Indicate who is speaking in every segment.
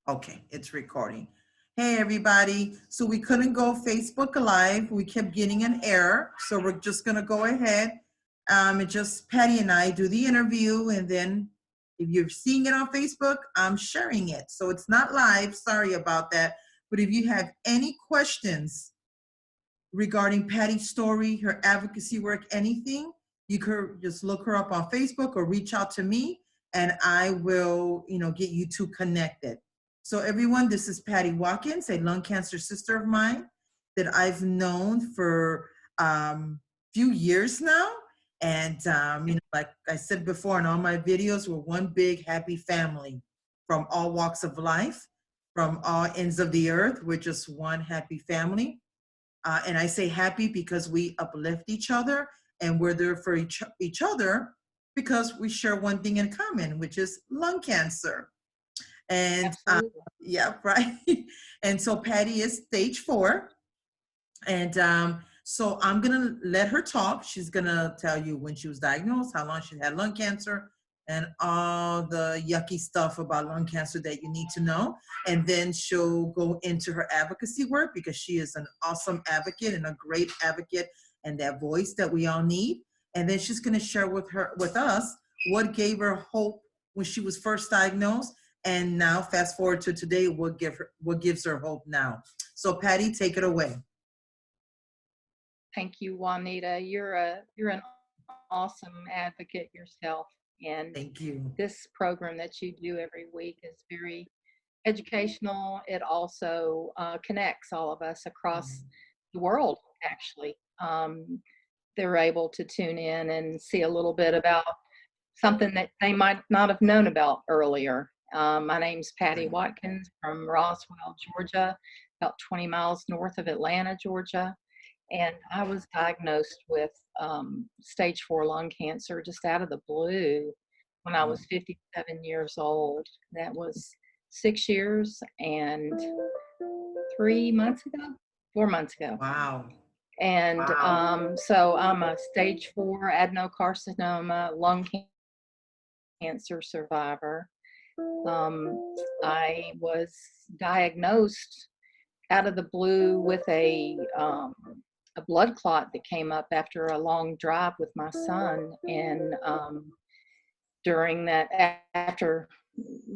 Speaker 1: Okay, it's recording. Hey, everybody. So we couldn't go Facebook Live. We kept getting an error. So we're just going to go ahead. And just Patty and I do the interview. And then if you're seeing it on Facebook, I'm sharing it. So it's not live. Sorry about that. But if you have any questions regarding Patty's story, her advocacy work, anything, you could just look her up on Facebook or reach out to me and I will, get you two connected. So everyone, this is Patty Watkins, a lung cancer sister of mine that I've known for few years now. And, like I said before in all my videos, we're one big happy family from all walks of life, from all ends of the earth. We're just one happy family. And I say happy because we uplift each other and we're there for each other because we share one thing in common, which is lung cancer. And yeah, right. And so Patty is stage 4. And so I'm going to let her talk. She's going to tell you when she was diagnosed, how long she had lung cancer, and all the yucky stuff about lung cancer that you need to know. And then she'll go into her advocacy work because she is an awesome advocate and a great advocate and that voice that we all need. And then she's going to share with us what gave her hope when she was first diagnosed. And now fast forward to today, what gives her hope now. So Patty, take it away.
Speaker 2: Thank you, Juanita. You're an awesome advocate yourself. And
Speaker 1: thank you.
Speaker 2: This program that you do every week is very educational. It also connects all of us across the world, actually. They're able to tune in and see a little bit about something that they might not have known about earlier. My name's Patty Watkins from Roswell, Georgia, about 20 miles north of Atlanta, Georgia. And I was diagnosed with stage 4 lung cancer just out of the blue when I was 57 years old. That was 6 years and 4 months ago.
Speaker 1: Wow.
Speaker 2: And so I'm a stage 4 adenocarcinoma lung cancer survivor. I was diagnosed out of the blue with a blood clot that came up after a long drive with my son. And during that, after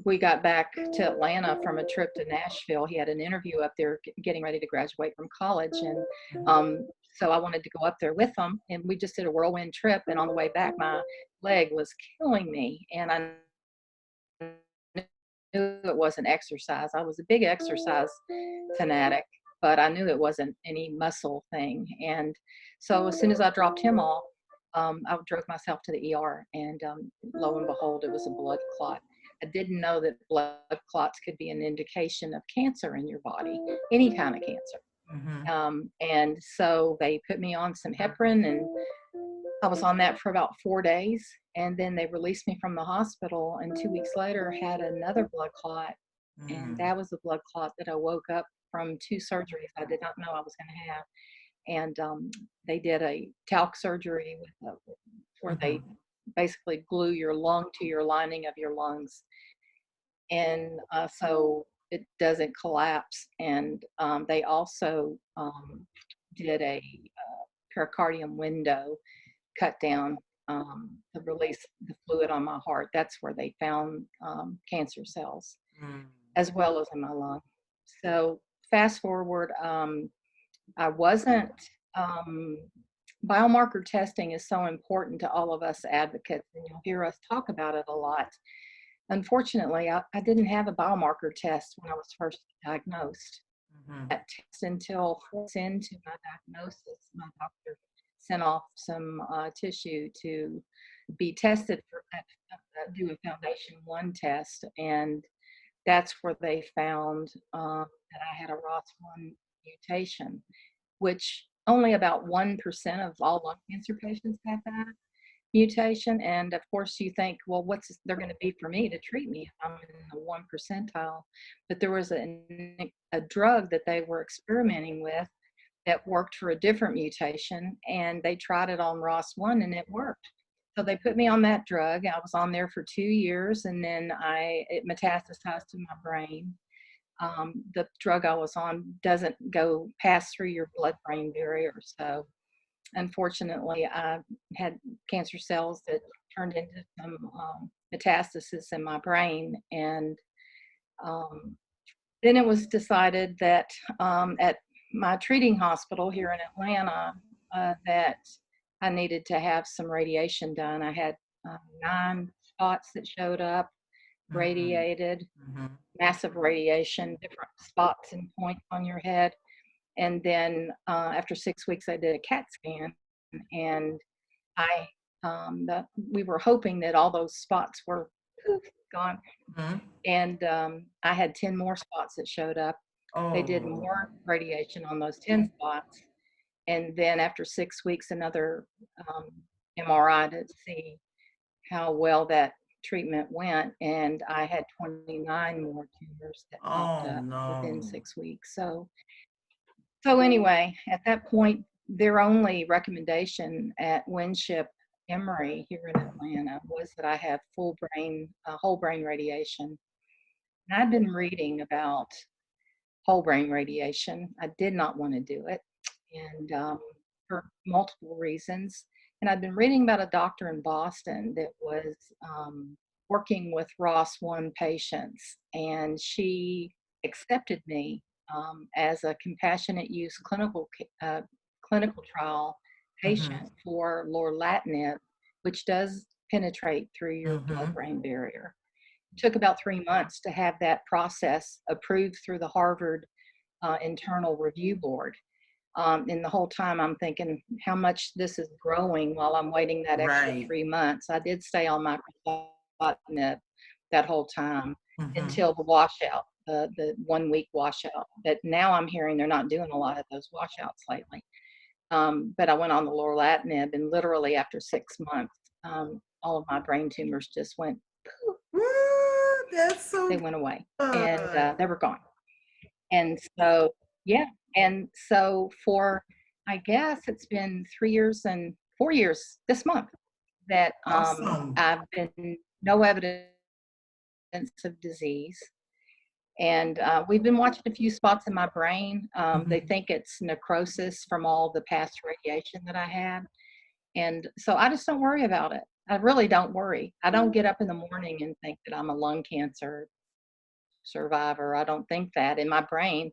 Speaker 2: we got back to Atlanta from a trip to Nashville, he had an interview up there getting ready to graduate from college. And so I wanted to go up there with him. And we just did a whirlwind trip. And on the way back, my leg was killing me. And I knew it wasn't exercise. I was a big exercise fanatic, but I knew it wasn't any muscle thing. And so as soon as I dropped him off, I drove myself to the ER, and lo and behold, it was a blood clot. I didn't know that blood clots could be an indication of cancer in your body, any kind of cancer. And so they put me on some heparin, and I was on that for about 4 days. And then they released me from the hospital, and 2 weeks later had another blood clot. And that was the blood clot that I woke up from 2 surgeries I did not know I was going to have. And they did a talc surgery where they basically glue your lung to your lining of your lungs. And so it doesn't collapse. And they also did a pericardium window cut down to release the fluid on my heart. That's where they found cancer cells, as well as in my lung. So fast forward, I wasn't, biomarker testing is so important to all of us advocates, and you'll hear us talk about it a lot. Unfortunately, I didn't have a biomarker test when I was first diagnosed. That test until 4 months into my diagnosis, my doctor sent off some tissue to be tested for, do a foundation 1 test, and that's where they found that I had a ROS1 mutation, which only about 1% of all lung cancer patients have that mutation. And of course you think, well, what's they're going to be for me to treat me if I'm in the 1 percentile? But there was a drug that they were experimenting with that worked for a different mutation, and they tried it on ROS1 and it worked. So they put me on that drug. I was on there for 2 years, and then it metastasized to my brain. the drug I was on doesn't go pass through your blood-brain barrier. So unfortunately, I had cancer cells that turned into some metastasis in my brain. And then it was decided that at my treating hospital here in Atlanta, that I needed to have some radiation done. I had 9 spots that showed up, radiated, massive radiation, different spots and points on your head. And then after 6 weeks, I did a CAT scan, and I we were hoping that all those spots were poof, gone. And I had 10 more spots that showed up. They did more radiation on those 10 spots. And then after 6 weeks, another MRI to see how well that treatment went. And I had 29 more tumors that popped up within 6 weeks. So anyway, at that point, their only recommendation at Winship Emory here in Atlanta was that I have whole brain radiation. And I've been reading about whole brain radiation. I did not want to do it, and for multiple reasons. And I've been reading about a doctor in Boston that was working with ROS1 patients, and she accepted me as a compassionate use clinical trial patient for lorlatinib, which does penetrate through your blood-brain barrier. It took about 3 months to have that process approved through the Harvard Internal Review Board. And the whole time I'm thinking how much this is growing while I'm waiting that extra 3 months. I did stay on microscopic that whole time until the washout, the 1 week washout. But now I'm hearing they're not doing a lot of those washouts lately. But I went on the lorlatinib, and literally after 6 months, all of my brain tumors just went poof.
Speaker 1: Woo, that's so
Speaker 2: They went away,
Speaker 1: good.
Speaker 2: and they were gone. And so, yeah. And so for, I guess it's been 3 years and 4 years this month that
Speaker 1: Awesome.
Speaker 2: I've been no evidence of disease. And we've been watching a few spots in my brain. They think it's necrosis from all the past radiation that I had. And so I just don't worry about it. I really don't worry. I don't get up in the morning and think that I'm a lung cancer survivor. I don't think that in my brain.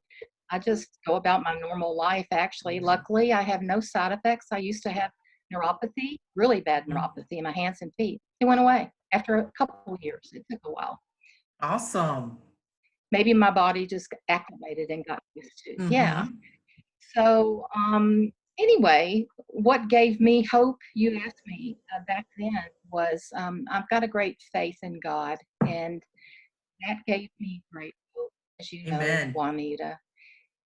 Speaker 2: I just go about my normal life. Actually, luckily, I have no side effects. I used to have neuropathy, really bad neuropathy in my hands and feet. It went away after a couple of years. It took a while.
Speaker 1: Awesome.
Speaker 2: Maybe my body just acclimated and got used to. Yeah. So anyway, what gave me hope, you asked me back then, was I've got a great faith in God, and that gave me great hope, as you know, Juanita.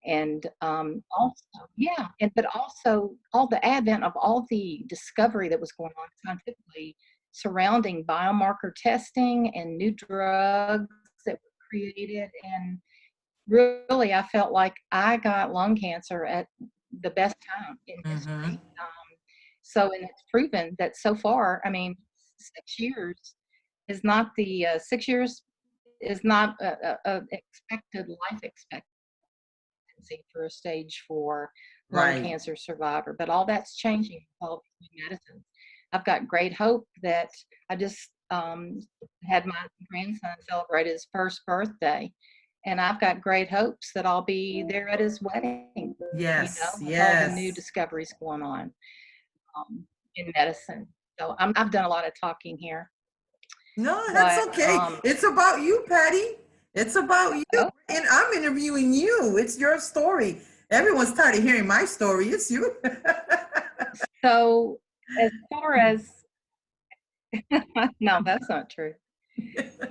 Speaker 2: And also, yeah, but also all the advent of all the discovery that was going on scientifically surrounding biomarker testing and new drugs that were created. And really, I felt like I got lung cancer at the best time in history. And it's proven that so far, I mean, 6 years is not the 6 years is not a expected life expectancy for a stage 4 lung cancer survivor. But all that's changing with all these new medicines. I've got great hope that I just had my grandson celebrate his first birthday. And I've got great hopes that I'll be there at his wedding.
Speaker 1: Yes,
Speaker 2: with all the new discoveries going on in medicine. So I've done a lot of talking here.
Speaker 1: No, that's okay. It's about you, Patty. It's about you.
Speaker 2: Oh.
Speaker 1: And I'm interviewing you. It's your story. Everyone's tired of hearing my story. It's you.
Speaker 2: So as far as, no, that's not true.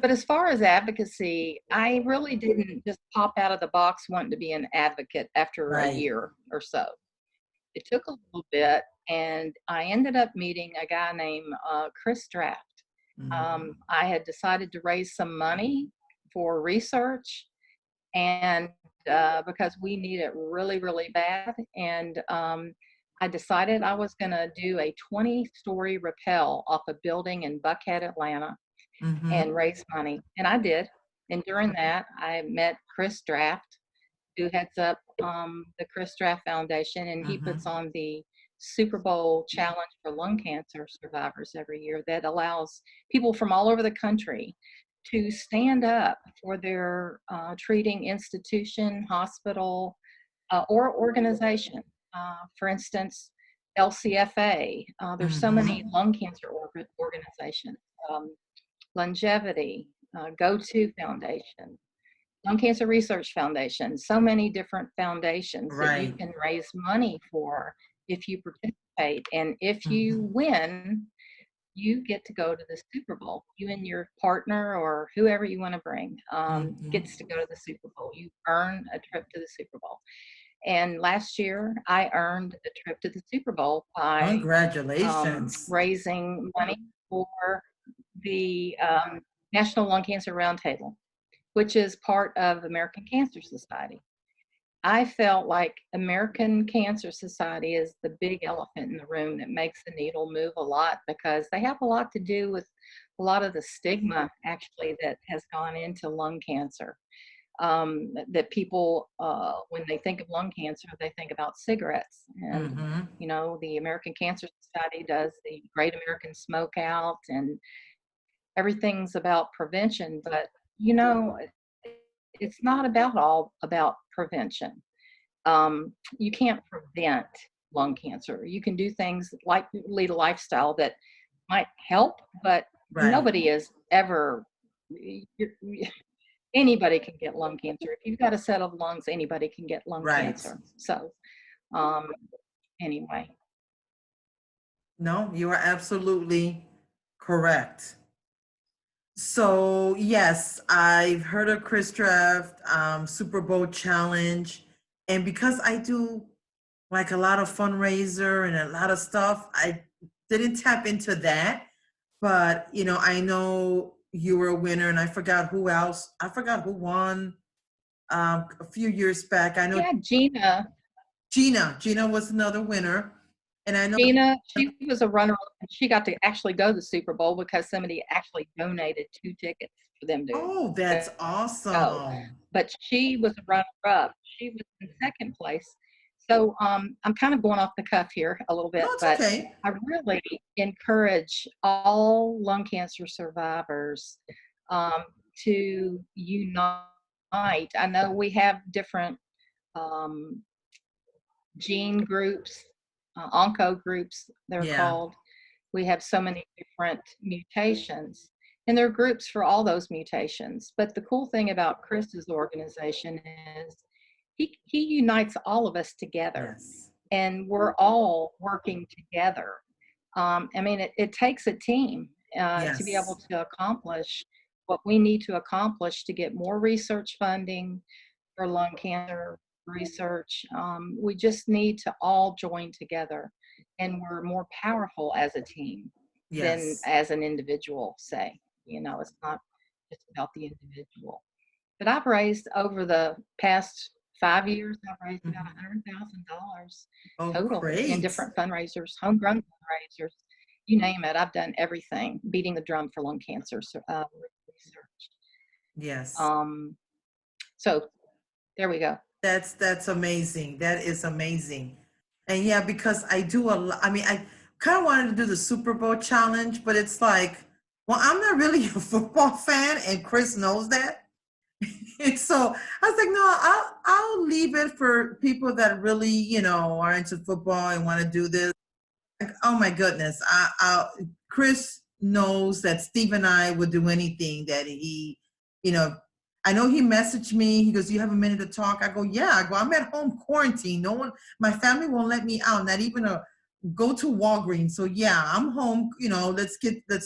Speaker 2: But as far as advocacy, I really didn't just pop out of the box wanting to be an advocate after a year or so. It took a little bit, and I ended up meeting a guy named Chris Draft. I had decided to raise some money for research, and because we need it really, really bad. And I decided I was going to do a 20-story rappel off a building in Buckhead, Atlanta, and raise money. And I did. And during that, I met Chris Draft, who heads up the Chris Draft Foundation, and he
Speaker 1: Mm-hmm.
Speaker 2: puts on the Super Bowl challenge for lung cancer survivors every year that allows people from all over the country to stand up for their treating institution, hospital, or organization. For instance, LCFA, there's so many
Speaker 1: Mm-hmm.
Speaker 2: lung cancer organizations, Longevity, Go-To Foundation, Lung Cancer Research Foundation, so many different foundations that you
Speaker 1: Right.
Speaker 2: can raise money for if you participate. And if you
Speaker 1: Mm-hmm.
Speaker 2: win, you get to go to the Super Bowl. You and your partner or whoever you want to bring gets to
Speaker 1: Mm-hmm.
Speaker 2: go to the Super Bowl. You earn a trip to the Super Bowl. And last year, I earned a trip to the Super Bowl by
Speaker 1: Congratulations.
Speaker 2: raising money for the National Lung Cancer Roundtable, which is part of American Cancer Society. I felt like American Cancer Society is the big elephant in the room that makes the needle move a lot, because they have a lot to do with a lot of the stigma actually that has gone into lung cancer. That people, when they think of lung cancer, they think about cigarettes. And,
Speaker 1: Mm-hmm.
Speaker 2: you know, the American Cancer Society does the Great American Smoke Out, and everything's about prevention. But, you know, it's not about all about prevention. You can't prevent lung cancer. You can do things like lead a lifestyle that might help, but
Speaker 1: Right.
Speaker 2: nobody is ever, anybody can get lung cancer. If you've got a set of lungs, anybody can get lung
Speaker 1: Right.
Speaker 2: cancer. So, um, anyway.
Speaker 1: No, you are absolutely correct. So yes, I've heard of Chris Draft, Super Bowl challenge. And because I do like a lot of fundraiser and a lot of stuff, I didn't tap into that. But I know you were a winner, and I forgot who else. I forgot who won a few years back. I know
Speaker 2: Yeah, Gina.
Speaker 1: Gina was another winner, and I know.
Speaker 2: Gina, she was a runner, and she got to actually go to the Super Bowl because somebody actually donated 2 tickets for them to
Speaker 1: Oh, that's
Speaker 2: go.
Speaker 1: awesome.
Speaker 2: But she was a runner-up. She was in second place. So I'm kind of going off the cuff here a little
Speaker 1: No,
Speaker 2: bit,
Speaker 1: it's
Speaker 2: but
Speaker 1: okay.
Speaker 2: I really encourage all lung cancer survivors um, to unite. I know we have different um, gene groups, onco groups, they're
Speaker 1: Yeah.
Speaker 2: called. We have so many different mutations, and there are groups for all those mutations. But the cool thing about Chris's organization is he unites all of us together,
Speaker 1: Yes.
Speaker 2: and we're all working together. I mean, it takes a team to be able
Speaker 1: Yes.
Speaker 2: to accomplish what we need to accomplish to get more research funding for lung cancer research. We just need to all join together, and we're more powerful as a team than
Speaker 1: Yes.
Speaker 2: as an individual, say. You know, it's not just about the individual. But I've raised over the past 5 years, I've raised about
Speaker 1: Mhm.
Speaker 2: $100,000
Speaker 1: Oh,
Speaker 2: total in
Speaker 1: great.
Speaker 2: different fundraisers, homegrown fundraisers, you name it. I've done everything, beating the drum for lung cancer research.
Speaker 1: Yes.
Speaker 2: Um, so there we go.
Speaker 1: That's amazing. That is amazing. And yeah, because I do a lot. I mean, I kind of wanted to do the Super Bowl challenge, but it's like, well, I'm not really a football fan, and Chris knows that. And so I was like, no, I'll leave it for people that really, are into football and want to do this. Like, oh my goodness, Chris knows that Steve and I would do anything that he, you know, I know he messaged me. He goes, "You have a minute to talk?" I go, "Yeah." I go, "I'm at home quarantine. No one, my family won't let me out, not even a go to Walgreens. So yeah, I'm home. Let's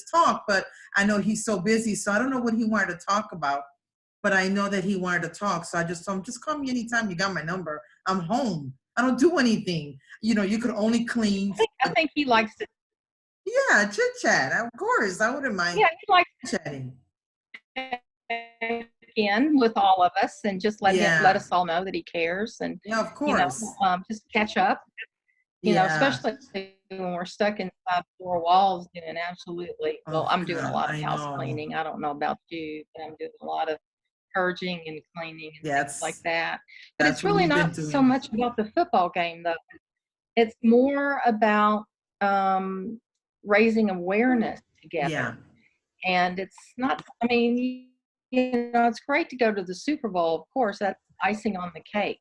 Speaker 1: talk." But I know he's so busy, so I don't know what he wanted to talk about. But I know that he wanted to talk, so I just told him, "Just call me anytime. You got my number. I'm home. I don't do anything. You could only clean."
Speaker 2: I think he likes to.
Speaker 1: Yeah, chit chat. Of course, I wouldn't mind
Speaker 2: Yeah, he likes
Speaker 1: chatting.
Speaker 2: to check in with all of us and just let
Speaker 1: Yeah,
Speaker 2: us all know that he cares, and
Speaker 1: yeah, of course.
Speaker 2: just catch up.
Speaker 1: Yeah.
Speaker 2: Especially when we're stuck inside four walls doing absolutely. Well,
Speaker 1: Oh
Speaker 2: I'm doing a
Speaker 1: God,
Speaker 2: lot of
Speaker 1: I
Speaker 2: house
Speaker 1: know.
Speaker 2: cleaning. I don't know about you, but I'm doing a lot of purging and cleaning and things like
Speaker 1: Yes,
Speaker 2: that. But
Speaker 1: that's
Speaker 2: it's
Speaker 1: what
Speaker 2: really
Speaker 1: we've been
Speaker 2: not so
Speaker 1: doing.
Speaker 2: much about the football game, though. It's more about um, raising awareness
Speaker 1: Yeah,
Speaker 2: together. And it's not, I mean, it's great to go to the Super Bowl, of course, that's icing on the cake.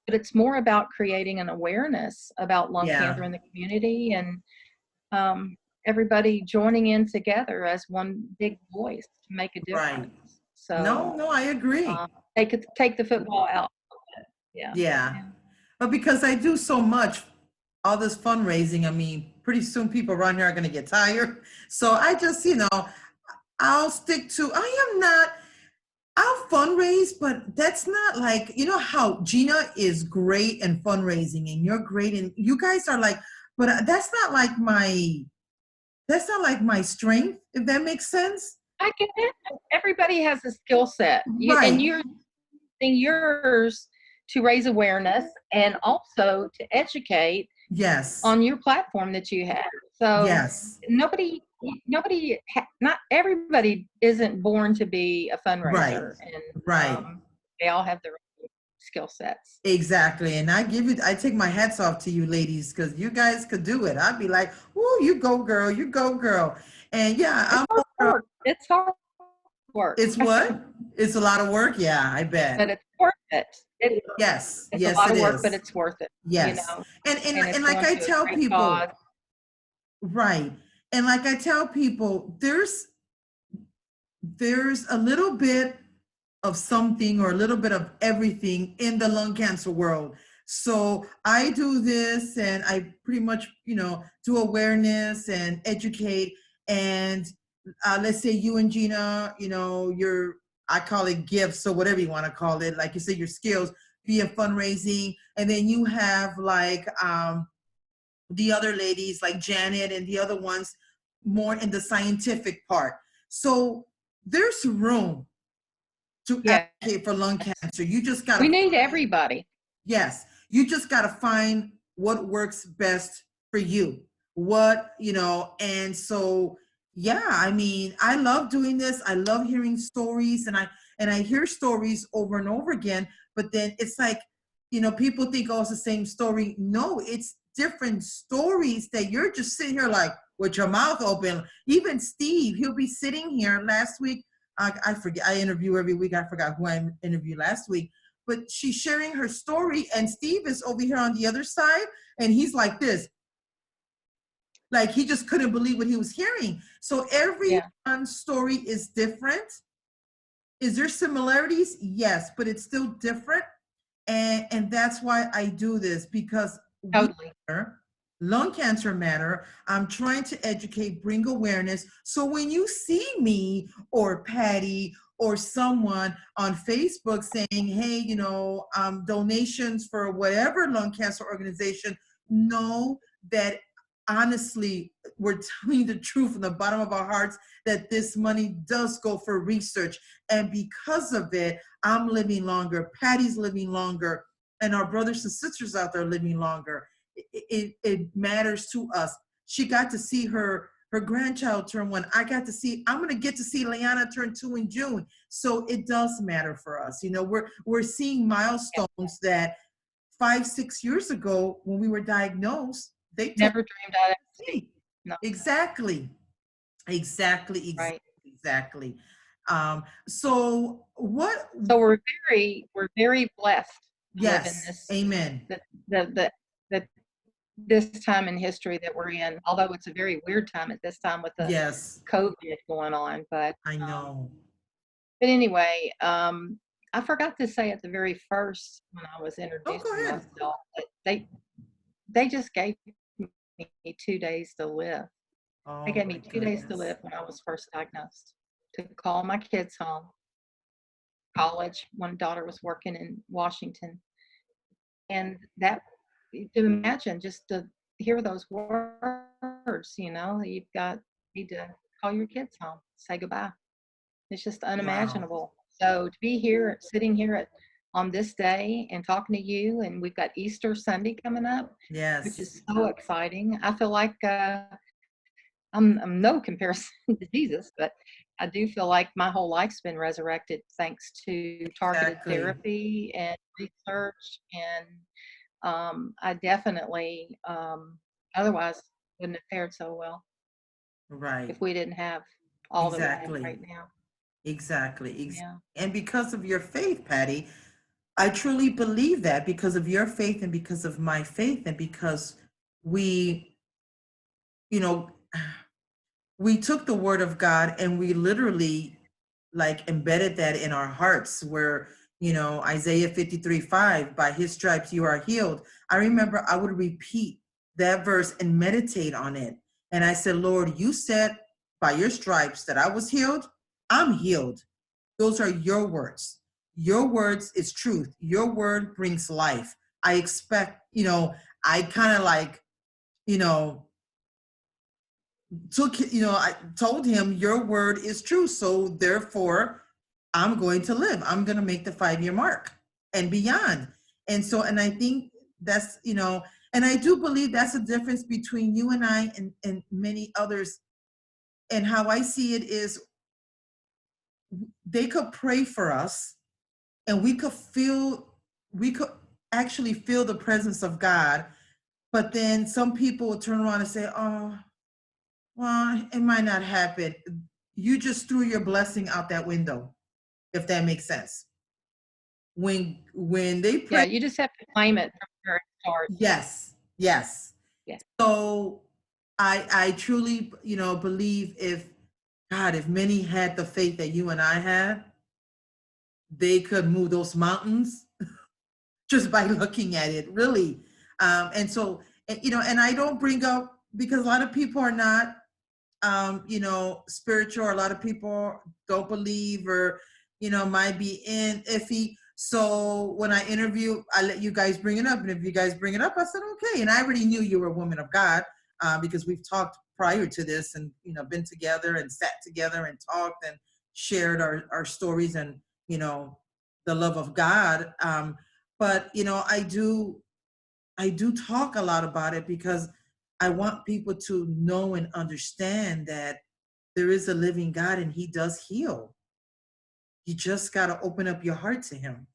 Speaker 2: But it's more about creating an awareness about lung
Speaker 1: yeah,
Speaker 2: cancer in the community and everybody joining in together as one big voice to make a
Speaker 1: right.
Speaker 2: difference. So
Speaker 1: No, no, I agree.
Speaker 2: they could take the football out. Yeah.
Speaker 1: Yeah.
Speaker 2: Yeah.
Speaker 1: But because I do so much, all this fundraising, I mean, pretty soon people around here are going to get tired. So I just, I'll stick to, I'll fundraise, but that's not like, you know how Gina is great in fundraising and you're great and you guys are like, but that's not like my strength, if that makes sense.
Speaker 2: I get it. Everybody has a skill set. And
Speaker 1: Right.
Speaker 2: you're using yours to raise awareness and also to educate
Speaker 1: Yes.
Speaker 2: on your platform that you have. So
Speaker 1: Yes.
Speaker 2: nobody, not everybody isn't born to be a
Speaker 1: Right.
Speaker 2: fundraiser, and
Speaker 1: Right.
Speaker 2: they all have their own skill sets.
Speaker 1: Exactly. And I take my hats off to you ladies because you guys could do it. I'd be like, "Woo, you go, girl, you go, girl." And yeah,
Speaker 2: It's hard work. It's hard work,
Speaker 1: it's what? It's a lot of work. Yeah, I bet.
Speaker 2: but it's worth it.
Speaker 1: Yes.
Speaker 2: It's a
Speaker 1: Yes,
Speaker 2: lot
Speaker 1: it
Speaker 2: of work, but
Speaker 1: is.
Speaker 2: it's worth it.
Speaker 1: Yes.
Speaker 2: And
Speaker 1: And
Speaker 2: it's
Speaker 1: like
Speaker 2: going
Speaker 1: I
Speaker 2: to a
Speaker 1: tell
Speaker 2: great cause.
Speaker 1: people, right. And like I tell people, there's a little bit of something or a little bit of everything in the lung cancer world. So I do this and I pretty much, do awareness and educate. And let's say you and Gina, I call it gifts or whatever you want to call it. Like you say, your skills via fundraising. And then you have like the other ladies like Janet and the other ones more in the scientific part. So there's room to
Speaker 2: Yes.
Speaker 1: advocate for lung cancer. You just
Speaker 2: We
Speaker 1: gotta
Speaker 2: need everybody.
Speaker 1: yes, you just gotta find what works best for you. And so yeah, I mean, I love doing this. I love hearing stories and I hear stories over and over again, but then it's like, people think, oh, it's the same story. No, it's different stories that you're just sitting here like with your mouth open. Even Steve, he'll be sitting here last week. I forget, I interview every week. I forgot who I interviewed last week, but she's sharing her story, and Steve is over here on the other side, and he's like this. Like he just couldn't believe what he was hearing. So
Speaker 2: Yeah.
Speaker 1: everyone's story is different. Is there similarities? Yes, but it's still different. And that's why I do this because we
Speaker 2: Totally.
Speaker 1: matter. Lung cancer matter. I'm trying to educate, bring awareness. So when you see me or Patty or someone on Facebook saying, hey, donations for whatever lung cancer organization, know that honestly, we're telling the truth from the bottom of our hearts that this money does go for research. And because of it, I'm living longer, Patty's living longer, and our brothers and sisters out there living longer. It matters to us. She got to see her grandchild turn 1. I'm going to get to see Leanna turn 2 in June. So it does matter for us. We're seeing milestones that 5-6 years ago when we were diagnosed, they told
Speaker 2: Never dreamed I'd ever see.
Speaker 1: me.
Speaker 2: No.
Speaker 1: Exactly. Exactly.
Speaker 2: Right.
Speaker 1: Exactly. So what?
Speaker 2: So we're very blessed to live in
Speaker 1: Yes.
Speaker 2: this
Speaker 1: Amen.
Speaker 2: the this time in history that we're in. Although it's a very weird time at this time with the
Speaker 1: Yes.
Speaker 2: COVID going on,
Speaker 1: I know.
Speaker 2: but anyway, I forgot to say at the very first when I was
Speaker 1: Oh, go
Speaker 2: introducing
Speaker 1: ahead.
Speaker 2: myself that they just gave me 2 days to live. They
Speaker 1: Oh
Speaker 2: gave
Speaker 1: my
Speaker 2: me 2 days to
Speaker 1: goodness.
Speaker 2: live when I was first diagnosed to call my kids home. College, one daughter was working in Washington, and that to imagine just to hear those words, you've got need to call your kids home, say goodbye. It's just
Speaker 1: Wow.
Speaker 2: unimaginable. So to be here, sitting here on this day and talking to you, and we've got Easter Sunday coming up, which
Speaker 1: Yes.
Speaker 2: is so exciting. I feel like I'm no comparison to Jesus, but I do feel like my whole life's been resurrected thanks to targeted
Speaker 1: Exactly.
Speaker 2: therapy and research. And I definitely, otherwise wouldn't have fared so well
Speaker 1: Right.
Speaker 2: if we didn't have all that we have
Speaker 1: Exactly.
Speaker 2: right now.
Speaker 1: Exactly.
Speaker 2: Yeah.
Speaker 1: And because of your faith, Patty, I truly believe that because of your faith and because of my faith and because we, you know, we took the word of God and we literally like embedded that in our hearts where, Isaiah 53:5, by his stripes you are healed. I remember I would repeat that verse and meditate on it. And I said, Lord, you said by your stripes that I was healed. I'm healed. Those are your words. Your words is truth. Your word brings life. I expect, I kind of like, you know, I told him your word is true. So therefore, I'm going to live. I'm going to make the 5-year mark and beyond. And so, and I think that's, and I do believe that's the difference between you and I and many others. And how I see it is they could pray for us and we could actually feel the presence of God. But then some people will turn around and say, oh, well, it might not happen. You just threw your blessing out that window, if that makes sense. When they
Speaker 2: Yeah.
Speaker 1: pray,
Speaker 2: You just have to claim it from where it starts.
Speaker 1: yes, yes.
Speaker 2: Yeah.
Speaker 1: So I truly, believe if many had the faith that you and I had, they could move those mountains just by looking at it, really. And so, and I don't bring up because a lot of people are not spiritual, or a lot of people don't believe or, might be in iffy. So when I interview, I let you guys bring it up. And if you guys bring it up, I said, okay. And I already knew you were a woman of God because we've talked prior to this and, been together and sat together and talked and shared our stories and, the love of God. But, I do talk a lot about it because I want people to know and understand that there is a living God and he does heal. You just got to open up your heart to him.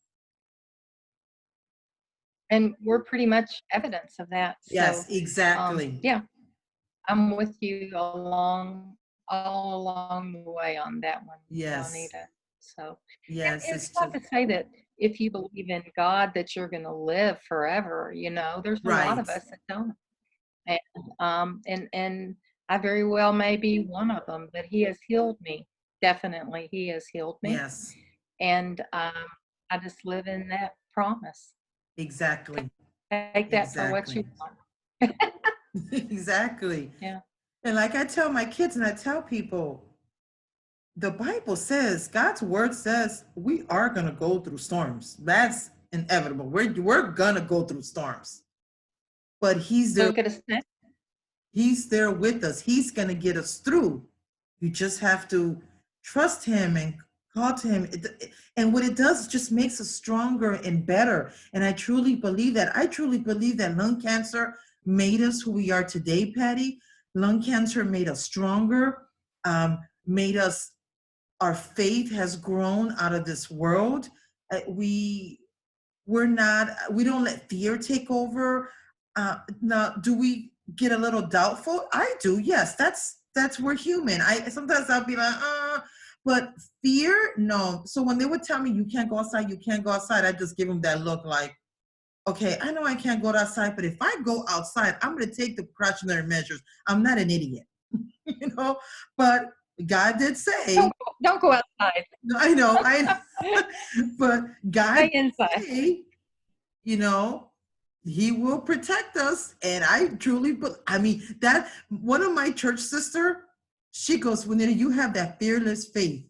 Speaker 2: And we're pretty much evidence of that. So,
Speaker 1: Yes, exactly.
Speaker 2: yeah, I'm with you all along the way on that one,
Speaker 1: Yes.
Speaker 2: Juanita. So, and
Speaker 1: Yes,
Speaker 2: it's
Speaker 1: it's
Speaker 2: not
Speaker 1: just
Speaker 2: to say that if you believe in God that you're going to live forever. There's a lot
Speaker 1: right.
Speaker 2: of us that don't, and and I very well may be one of them. But He has healed me. Definitely, He has healed me,
Speaker 1: Yes,
Speaker 2: and I just live in that promise.
Speaker 1: exactly.
Speaker 2: Take that for what you
Speaker 1: Exactly.
Speaker 2: want.
Speaker 1: Exactly.
Speaker 2: Yeah.
Speaker 1: And like I tell my kids and I tell people, the Bible says, God's word says we are going to go through storms. That's inevitable. We're going to go through storms. But
Speaker 2: Look at us now.
Speaker 1: he's there with us. He's going to get us through. You just have to trust him and call to him. And what it does just makes us stronger and better. And I truly believe that. I truly believe that lung cancer made us who we are today, Patty. Lung cancer made us stronger, made us, our faith has grown out of this world. We we don't let fear take over. Now, do we get a little doubtful? I do. Yes, we're human. I sometimes I'll be like, but fear, no. So when they would tell me you can't go outside, you can't go outside, I just give them that look like, okay, I know I can't go outside, but if I go outside, I'm going to take the precautionary measures. I'm not an idiot, you know. But God did say,
Speaker 2: Don't go outside.
Speaker 1: I know, but God
Speaker 2: Stay inside.
Speaker 1: did say, you know, he will protect us. And I truly, I mean, that one of my church sister, she goes, Juanita, you have that fearless faith.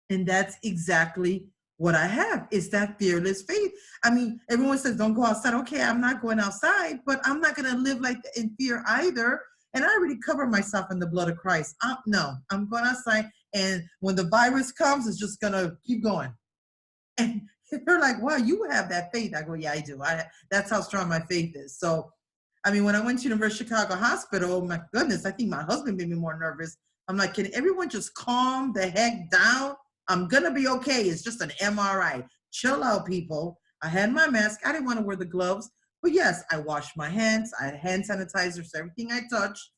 Speaker 1: And that's exactly what I have, is that fearless faith. I mean, everyone says, don't go outside. Okay, I'm not going outside, but I'm not going to live like in fear either. And I already covered myself in the blood of Christ. No, I'm going outside. And when the virus comes, it's just going to keep going. And they're like, wow, you have that faith. I go, yeah, I do. That's how strong my faith is. So I mean, when I went to University of Chicago Hospital, my goodness, I think my husband made me more nervous. I'm like, can everyone just calm the heck down? I'm going to be okay. It's just an MRI. Chill out, people. I had my mask. I didn't want to wear the gloves. But yes, I washed my hands. I had hand sanitizers, everything I touched.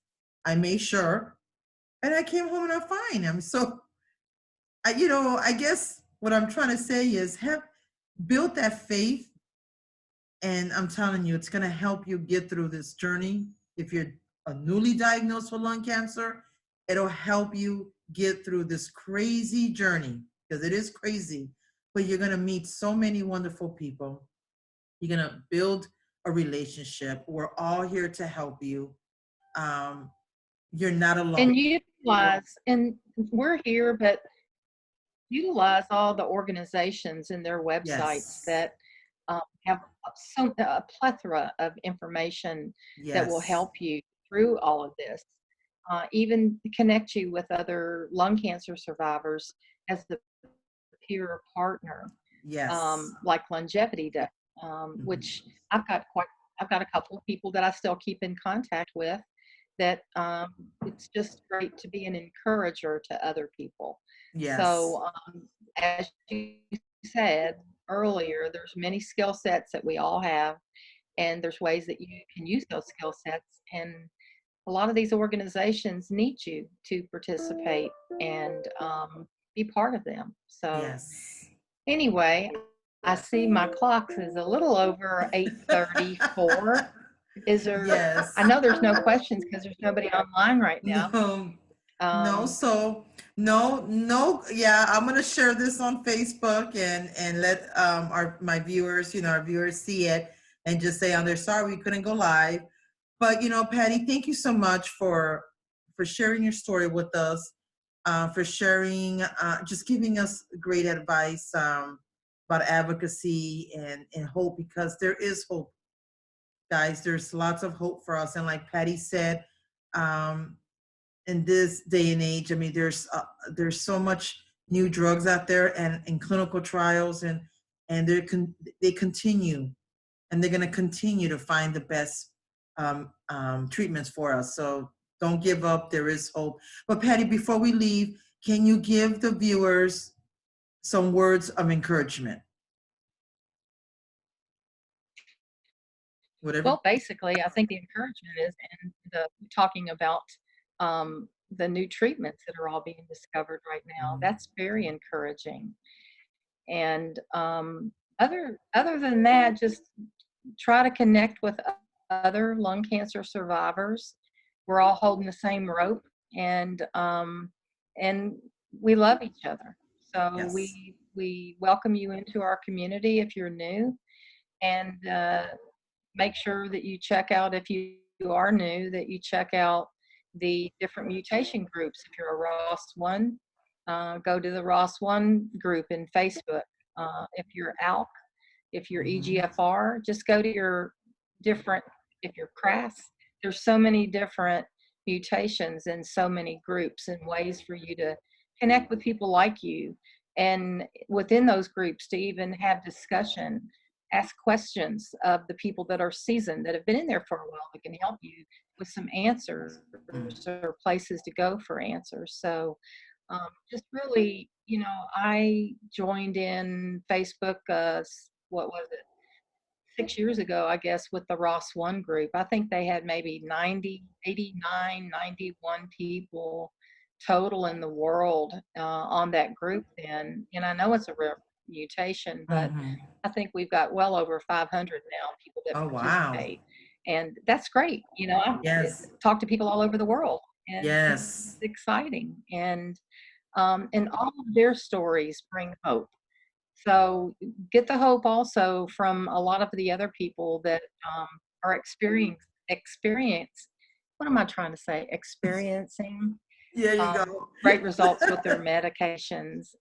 Speaker 1: I made sure. And I came home and I'm fine. I'm so, I guess what I'm trying to say is build that faith. And I'm telling you, it's going to help you get through this journey. If you're a newly diagnosed with lung cancer, it'll help you get through this crazy journey, because it is crazy. But you're going to meet so many wonderful people. You're going to build a relationship. We're all here to help you. You're not alone.
Speaker 2: And we're here, but utilize all the organizations and their websites
Speaker 1: Yes.
Speaker 2: that have a plethora of information that will
Speaker 1: Yes.
Speaker 2: help you through all of this. Even connect you with other lung cancer survivors as the peer partner,
Speaker 1: Yes.
Speaker 2: like Longevity does, which I've got a couple of people that I still keep in contact with. That it's just great to be an encourager to other people.
Speaker 1: Yes.
Speaker 2: So as you said earlier, there's many skill sets that we all have, and there's ways that you can use those skill sets. And a lot of these organizations need you to participate and be part of them. So
Speaker 1: Yes.
Speaker 2: anyway, I see my clock is a little over 8:34. Is there?
Speaker 1: Yes.
Speaker 2: I know there's no questions because there's nobody online right now.
Speaker 1: No, so no, yeah, I'm gonna share this on Facebook and let my viewers, our viewers see it and just say, they're sorry we couldn't go live. But Patty, thank you so much for sharing your story with us, for sharing, just giving us great advice about advocacy and hope, because there is hope, guys. There's lots of hope for us. And like Patty said, in this day and age, I mean, there's so much new drugs out there and in clinical trials, and they continue, and they're going to continue to find the best treatments for us. So don't give up. There is hope. But Patty, before we leave, can you give the viewers some words of encouragement? Whatever.
Speaker 2: Well, basically, I think the encouragement is in the talking about the new treatments that are all being discovered right now. That's very encouraging. And other than that, just try to connect with other lung cancer survivors. We're all holding the same rope, and we love each other. So
Speaker 1: Yes.
Speaker 2: we welcome you into our community if you're new, and make sure that you check out, if you are new, that you check out the different mutation groups. If you're a ROS1, go to the ROS1 group in Facebook. If you're ALK, if you're EGFR, just go to your different, if you're CRAS, there's so many different mutations and so many groups and ways for you to connect with people like you. And within those groups to even have discussion, ask questions of the people that are seasoned, that have been in there for a while, that can help you with some answers or places to go for answers. So just really, I joined in Facebook, what was it, 6 years ago, I guess, with the ROS1 group. I think they had maybe 90, 89, 91 people total in the world on that group then. And I know it's a rare mutation, but I think we've got well over 500 now people that participate.
Speaker 1: Wow.
Speaker 2: And that's great. I talk to people all over the world, and it's exciting. And all of their stories bring hope. So get the hope also from a lot of the other people that are experiencing, what am I trying to say? Experiencing
Speaker 1: There you go.
Speaker 2: great results with their medications.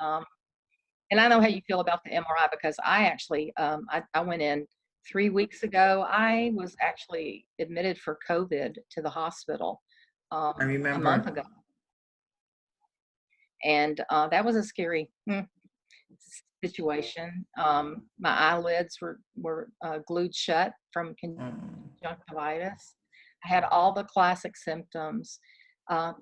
Speaker 2: And I know how you feel about the MRI, because I actually, I went in 3 weeks ago. I was actually admitted for COVID to the hospital
Speaker 1: I remember.
Speaker 2: a month ago. And that was a scary. situation. My eyelids were glued shut from conjunctivitis. I had all the classic symptoms.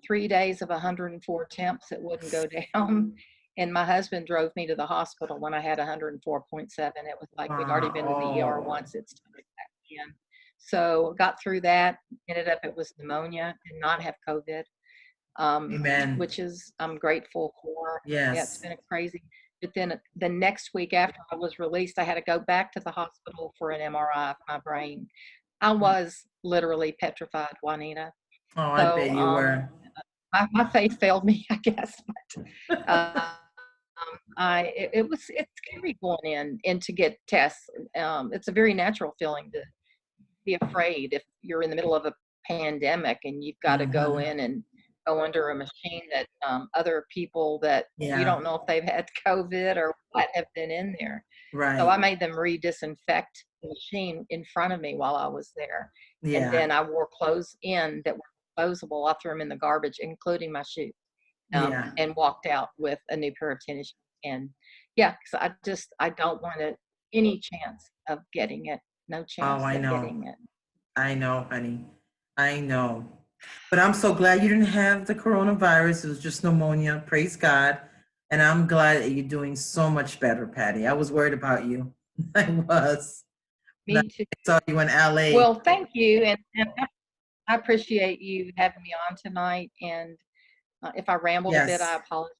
Speaker 2: 3 days of 104 temps, it wouldn't go down. And my husband drove me to the hospital when I had 104.7. It was like we'd already been to the ER once. It's back in. So got through that. Ended up it was pneumonia. Did not have COVID,
Speaker 1: Amen.
Speaker 2: which is I'm grateful for.
Speaker 1: Yes.
Speaker 2: Yeah, it's been a crazy. But then the next week after I was released, I had to go back to the hospital for an MRI of my brain. I was literally petrified, Juanita.
Speaker 1: Oh, I bet you were.
Speaker 2: My faith failed me, I guess. But, it's scary going in and to get tests. It's a very natural feeling to be afraid if you're in the middle of a pandemic and you've got to go in and go under a machine that other people that you don't know if they've had COVID or what have been in there.
Speaker 1: Right.
Speaker 2: So I made them re-disinfect the machine in front of me while I was there. Yeah. And then I wore clothes in that were disposable. I threw them in the garbage, including my shoes, and walked out with a new pair of tennis shoes. And yeah, because I don't want any chance of getting it. No chance of getting it.
Speaker 1: I know, honey. I know. But I'm so glad you didn't have the coronavirus. It was just pneumonia. Praise God. And I'm glad that you're doing so much better, Patty. I was worried about you. I was.
Speaker 2: Me too.
Speaker 1: I saw you in LA.
Speaker 2: Well, thank you. And I appreciate you having me on tonight. And if I rambled a bit, I apologize.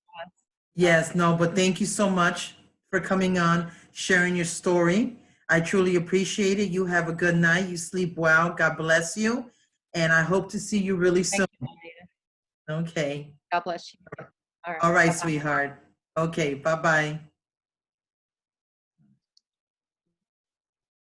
Speaker 1: Yes, no, but thank you so much for coming on, sharing your story. I truly appreciate it. You have a good night. You sleep well. God bless you. And I hope to see you really soon.
Speaker 2: Thank you,
Speaker 1: okay.
Speaker 2: God bless you.
Speaker 1: All right, sweetheart. Okay, bye-bye.